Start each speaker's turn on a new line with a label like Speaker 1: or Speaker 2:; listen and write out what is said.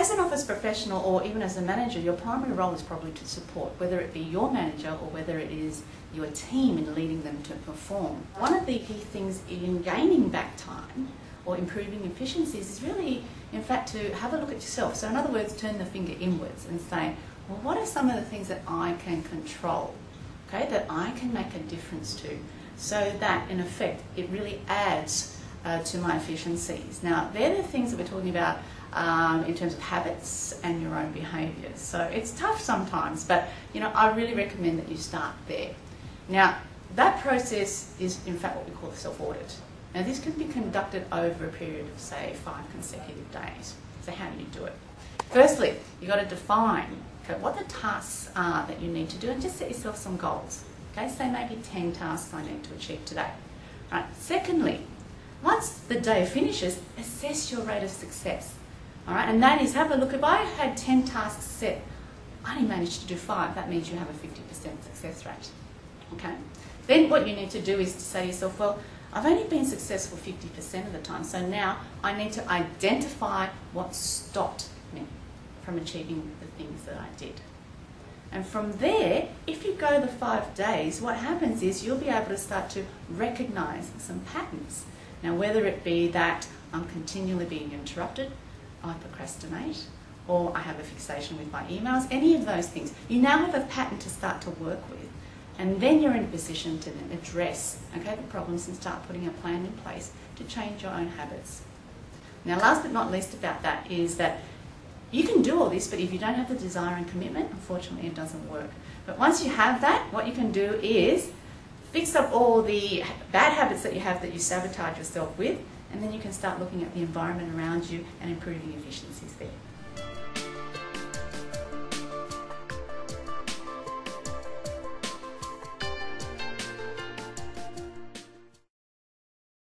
Speaker 1: as an office professional or even as a manager, your primary role is probably to support, whether it be your manager or whether it is your team in leading them to perform. One of the key things in gaining back time or improving efficiencies is really, in fact, to have a look at yourself. So in other words, turn the finger inwards and say, well, what are some of the things that I can control, okay, that I can make a difference to, so that in effect it really adds to my efficiencies. Now, they're the things that we're talking about in terms of habits and your own behaviours. So it's tough sometimes, but I really recommend that you start there. Now, that process is in fact what we call the self-audit. Now, this can be conducted over a period of, say, 5 consecutive days. So how do you do it? Firstly, you've got to define what the tasks are that you need to do and just set yourself some goals. Okay, say maybe 10 tasks I need to achieve today. All right. Secondly, once the day finishes, assess your rate of success. All right, and that is, have a look. If I had 10 tasks set, I only managed to do 5. That means you have a 50% success rate. Okay. Then what you need to do is to say to yourself, well, I've only been successful 50% of the time, so now I need to identify what stopped me from achieving the things that I did. And from there, if you go the 5 days, what happens is you'll be able to start to recognise some patterns. Now, whether it be that I'm continually being interrupted, I procrastinate, or I have a fixation with my emails, any of those things, you now have a pattern to start to work with. And then you're in a position to then address the problems and start putting a plan in place to change your own habits. Now, last but not least about that is that you can do all this, but if you don't have the desire and commitment, unfortunately it doesn't work. But once you have that, what you can do is fix up all the bad habits that you sabotage yourself with, and then you can start looking at the environment around you and improving efficiencies there.